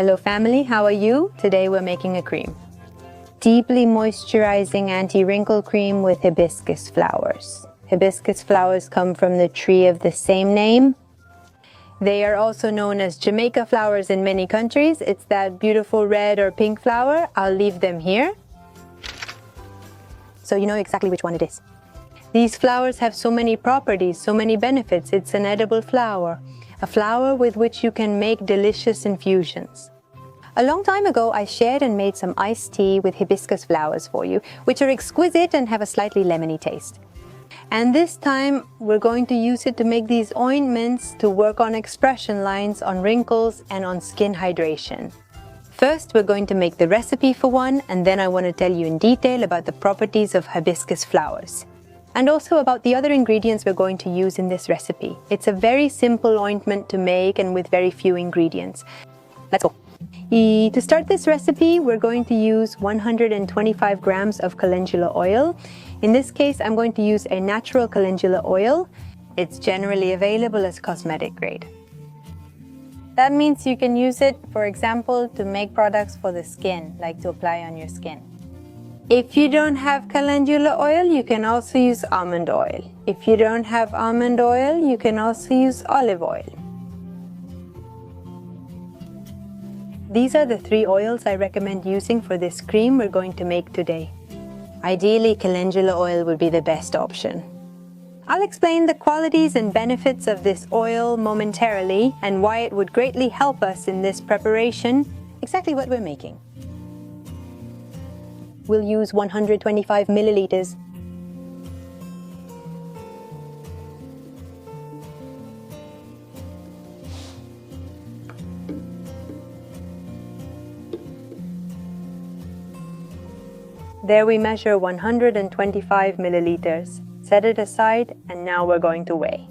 Hello family, how are you? Today we're making a cream. Deeply moisturizing anti-wrinkle cream with hibiscus flowers. Hibiscus flowers come from the tree of the same name. They are also known as Jamaica flowers in many countries. It's that beautiful red or pink flower. I'll leave them here, so you know exactly which one it is. These flowers have so many properties, so many benefits. It's an edible flower, a flower with which you can make delicious infusions. A long time ago, I shared and made some iced tea with hibiscus flowers for you, which are exquisite and have a slightly lemony taste. And this time, we're going to use it to make these ointments to work on expression lines, on wrinkles, and on skin hydration. First, we're going to make the recipe for one, and then I want to tell you in detail about the properties of hibiscus flowers. And also about the other ingredients we're going to use in this recipe. It's a very simple ointment to make and with very few ingredients. Let's go. To start this recipe, we're going to use 125 grams of calendula oil. In this case, I'm going to use a natural calendula oil. It's generally available as cosmetic grade. That means you can use it, for example, to make products for the skin, like to apply on your skin. If you don't have calendula oil, you can also use almond oil. If you don't have almond oil, you can also use olive oil. These are the 3 oils I recommend using for this cream we're going to make today. Ideally, calendula oil would be the best option. I'll explain the qualities and benefits of this oil momentarily and why it would greatly help us in this preparation, exactly what we're making. We'll use 125 milliliters. There we measure 125 milliliters. Set it aside, and now we're going to weigh.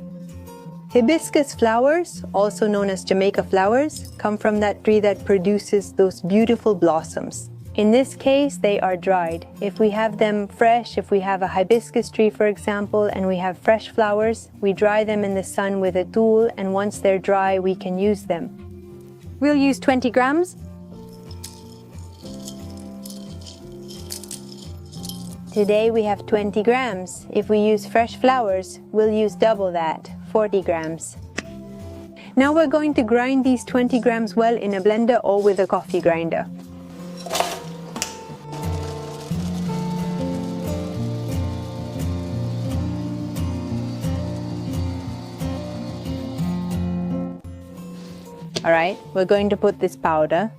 Hibiscus flowers, also known as Jamaica flowers, come from that tree that produces those beautiful blossoms. In this case, they are dried. If we have them fresh, if we have a hibiscus tree, for example, and we have fresh flowers, we dry them in the sun with a tool, and once they're dry, we can use them. We'll use 20 grams. Today we have 20 grams. If we use fresh flowers, we'll use double that, 40 grams. Now we're going to grind these 20 grams well in a blender or with a coffee grinder. Alright, we're going to put this powder.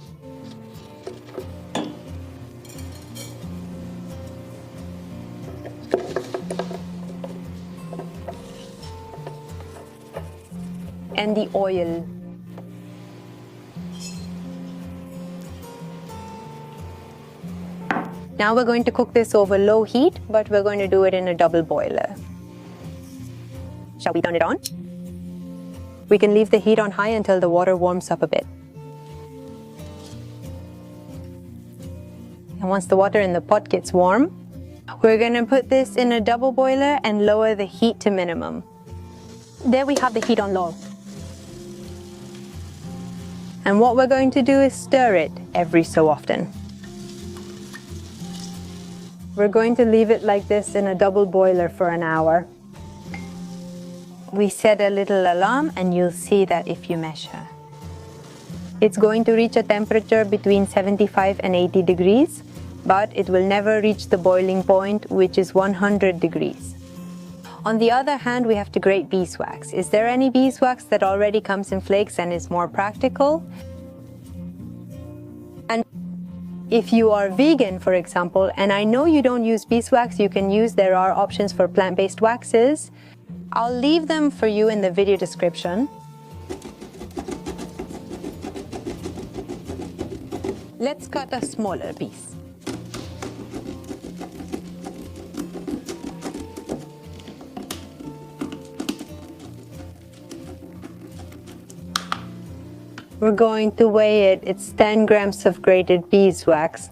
And the oil. Now we're going to cook this over low heat, but we're going to do it in a double boiler. Shall we turn it on? We can leave the heat on high until the water warms up a bit. And once the water in the pot gets warm, we're going to put this in a double boiler and lower the heat to minimum. There we have the heat on low. And what we're going to do is stir it every so often. We're going to leave it like this in a double boiler for an hour. We set a little alarm and you'll see that if you measure. It's going to reach a temperature between 75 and 80 degrees, but it will never reach the boiling point, which is 100 degrees. On the other hand, we have to grate beeswax. Is there any beeswax that already comes in flakes and is more practical? And if you are vegan, for example, and I know you don't use beeswax, there are options for plant-based waxes. I'll leave them for you in the video description. Let's cut a smaller piece. We're going to weigh it. It's 10 grams of grated beeswax.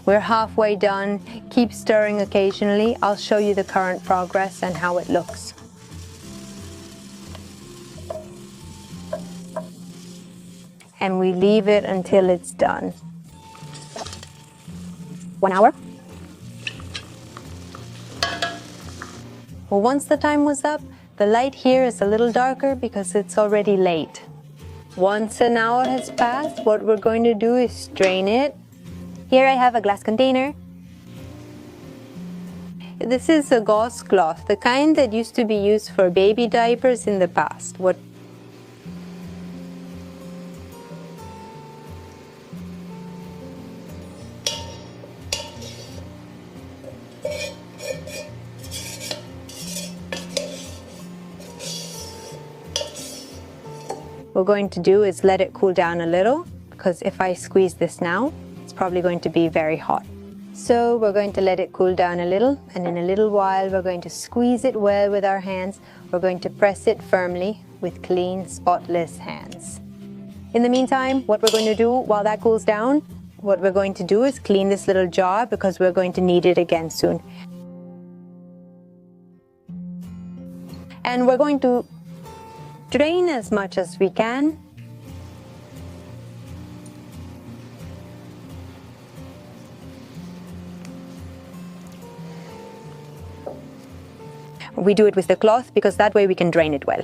We're halfway done. Keep stirring occasionally. I'll show you the current progress and how it looks. and we leave it until it's done. 1 hour. Well, once the time was up, the light here is a little darker because it's already late. Once an hour has passed, what we're going to do is strain it. Here I have a glass container. This is a gauze cloth, the kind that used to be used for baby diapers in the past. We're going to do is let it cool down a little, because if I squeeze this now, it's probably going to be very hot. So we're going to let it cool down a little, and in a little while we're going to squeeze it well with our hands. We're going to press it firmly with clean, spotless hands. In the meantime, what we're going to do while that cools down, what we're going to do is clean this little jar because we're going to need it again soon. And we're going to drain as much as we can. We do it with the cloth because that way we can drain it well.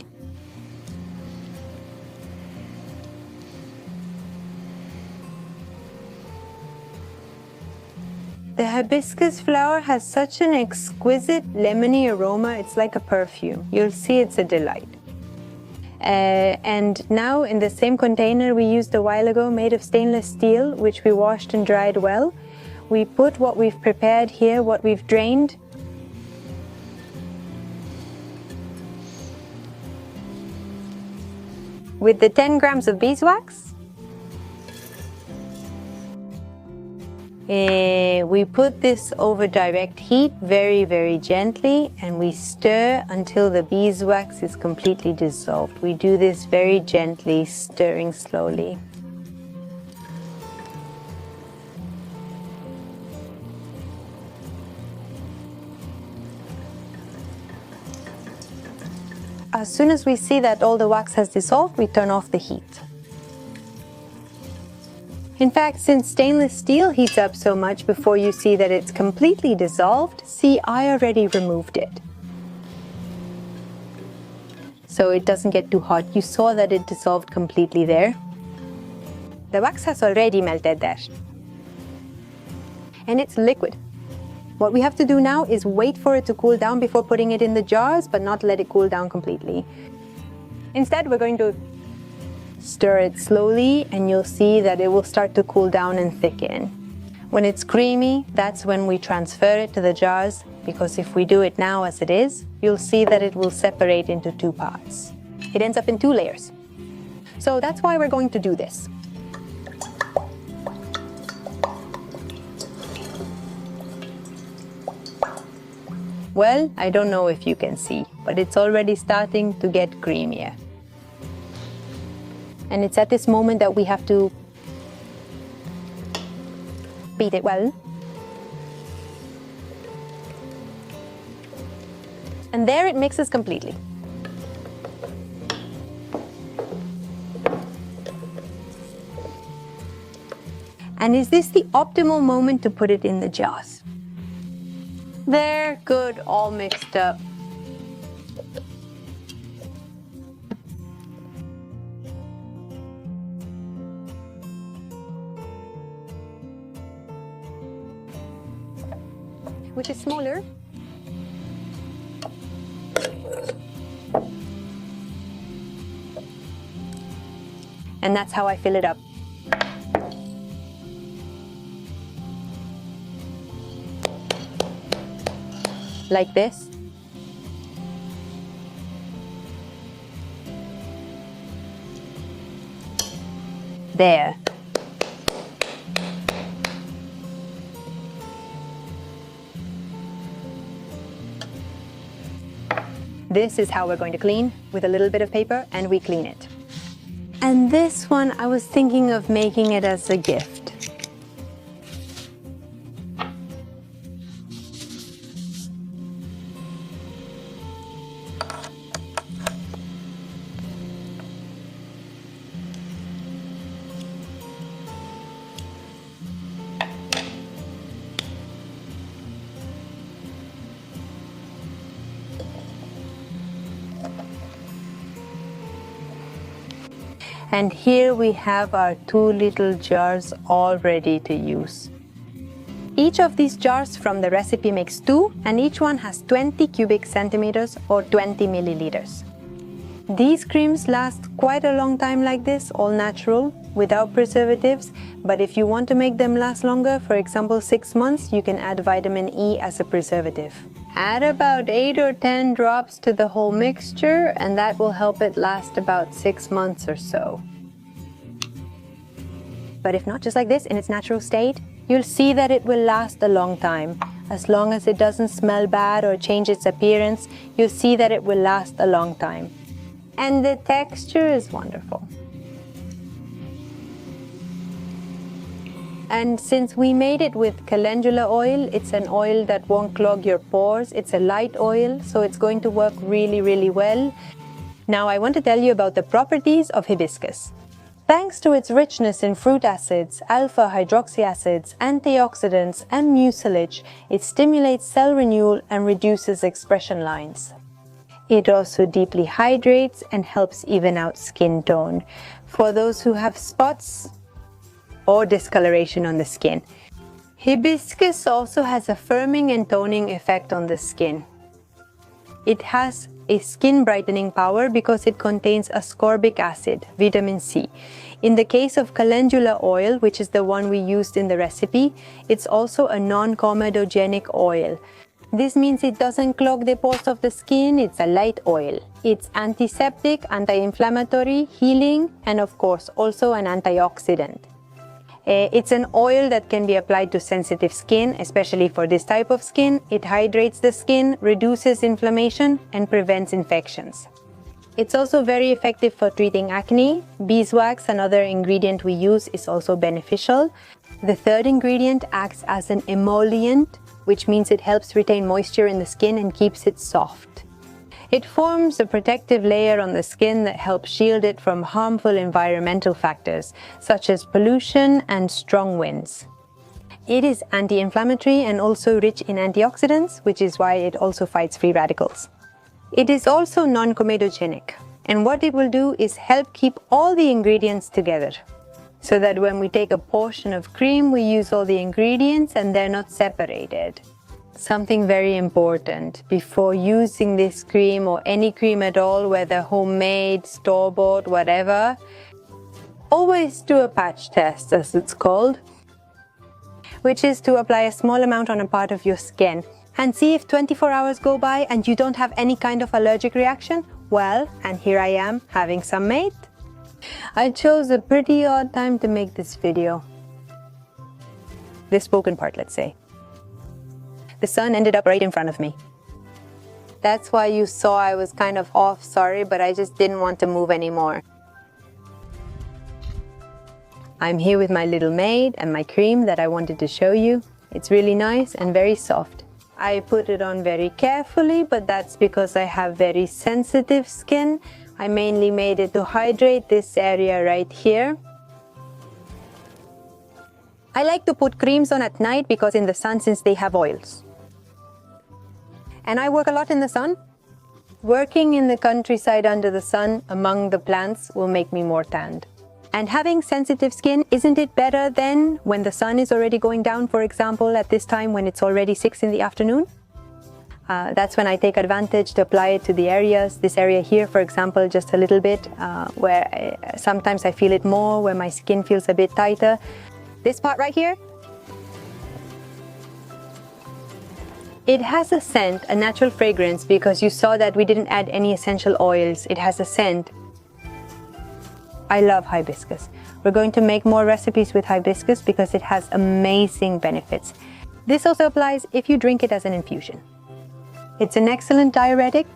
The hibiscus flower has such an exquisite lemony aroma, it's like a perfume. You'll see it's a delight. And now in the same container we used a while ago, made of stainless steel, which we washed and dried well, we put what we've prepared here, what we've drained. With the 10 grams of beeswax, we put this over direct heat very, very gently, and we stir until the beeswax is completely dissolved. We do this very gently, stirring slowly. As soon as we see that all the wax has dissolved, we turn off the heat. In fact, since stainless steel heats up so much before you see that it's completely dissolved, see, I already removed it. So it doesn't get too hot. You saw that it dissolved completely there. The wax has already melted there. And it's liquid. What we have to do now is wait for it to cool down before putting it in the jars, but not let it cool down completely. Instead, we're going to stir it slowly, and you'll see that it will start to cool down and thicken. When it's creamy, that's when we transfer it to the jars, because if we do it now as it is, you'll see that it will separate into 2 parts. It ends up in 2 layers. So that's why we're going to do this. Well, I don't know if you can see, but it's already starting to get creamier. And it's at this moment that we have to beat it well. And there it mixes completely. And is this the optimal moment to put it in the jars? There, good, all mixed up. Which is smaller. And that's how I fill it up. Like this. There. This is how we're going to clean, with a little bit of paper, and we clean it. And this one, I was thinking of making it as a gift. And here we have our 2 little jars all ready to use. Each of these jars from the recipe makes 2, and each one has 20 cubic centimeters or 20 milliliters. These creams last quite a long time like this, all natural, without preservatives, but if you want to make them last longer, for example 6 months, you can add vitamin E as a preservative. Add about 8 or 10 drops to the whole mixture, and that will help it last about 6 months or so. But if not just like this, in its natural state, you'll see that it will last a long time. As long as it doesn't smell bad or change its appearance, you'll see that it will last a long time. And the texture is wonderful. And since we made it with calendula oil, it's an oil that won't clog your pores. It's a light oil, so it's going to work really, really well. Now I want to tell you about the properties of hibiscus. Thanks to its richness in fruit acids, alpha hydroxy acids, antioxidants, and mucilage, it stimulates cell renewal and reduces expression lines. It also deeply hydrates and helps even out skin tone for those who have spots or discoloration on the skin. Hibiscus also has a firming and toning effect on the skin. It has a skin brightening power because it contains ascorbic acid, vitamin C. In the case of calendula oil, which is the one we used in the recipe, it's also a non-comedogenic oil. This means it doesn't clog the pores of the skin. It's a light oil. It's antiseptic, anti-inflammatory, healing, and of course also an antioxidant. It's an oil that can be applied to sensitive skin, especially for this type of skin. It hydrates the skin, reduces inflammation, and prevents infections. It's also very effective for treating acne. Beeswax, another ingredient we use, is also beneficial. The third ingredient acts as an emollient, which means it helps retain moisture in the skin and keeps it soft. It forms a protective layer on the skin that helps shield it from harmful environmental factors, such as pollution and strong winds. It is anti-inflammatory and also rich in antioxidants, which is why it also fights free radicals. It is also non-comedogenic, and what it will do is help keep all the ingredients together, so that when we take a portion of cream, we use all the ingredients and they're not separated. Something very important before using this cream or any cream at all, whether homemade, store-bought, whatever, always do a patch test, as it's called, which is to apply a small amount on a part of your skin and see if 24 hours go by and you don't have any kind of allergic reaction. Well, and here I am having some made. I chose a pretty odd time to make this video. The spoken part, let's say. The sun ended up right in front of me. That's why you saw I was kind of off, sorry, but I just didn't want to move anymore. I'm here with my little maid and my cream that I wanted to show you. It's really nice and very soft. I put it on very carefully, but that's because I have very sensitive skin. I mainly made it to hydrate this area right here. I like to put creams on at night because in the sun, since they have oils. And I work a lot in the sun. Working in the countryside under the sun among the plants will make me more tanned. And having sensitive skin, isn't it better then when the sun is already going down, for example, at this time when it's already 6 in the afternoon? That's when I take advantage to apply it to the areas. This area here, for example, just a little bit, where sometimes I feel it more, where my skin feels a bit tighter. This part right here, it has a scent, a natural fragrance, because you saw that we didn't add any essential oils. It has a scent. I love hibiscus. We're going to make more recipes with hibiscus because it has amazing benefits. This also applies if you drink it as an infusion. It's an excellent diuretic.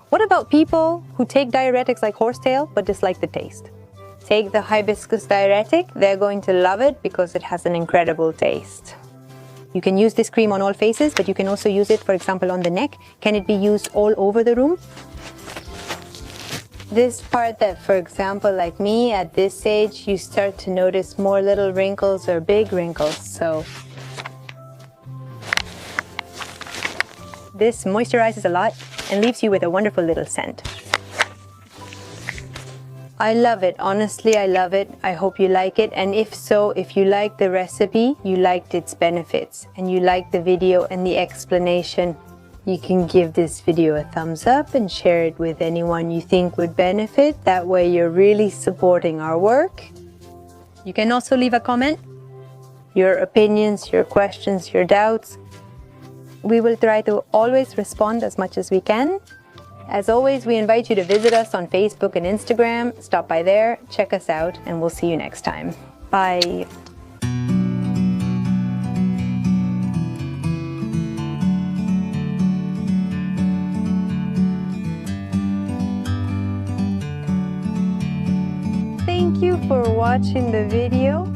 What about people who take diuretics like horsetail but dislike the taste? Take the hibiscus diuretic. They're going to love it because it has an incredible taste. You can use this cream on all faces, but you can also use it, for example, on the neck. Can it be used all over the room? This part that, for example, like me, at this age, you start to notice more little wrinkles or big wrinkles. So this moisturizes a lot and leaves you with a wonderful little scent. I love it. Honestly, I love it. I hope you like it. And if so, if you like the recipe, you liked its benefits, and you liked the video and the explanation, you can give this video a thumbs up and share it with anyone you think would benefit. That way you're really supporting our work. You can also leave a comment, your opinions, your questions, your doubts. We will try to always respond as much as we can. As always, we invite you to visit us on Facebook and Instagram. Stop by there, check us out, and we'll see you next time. Bye. Thank you for watching the video.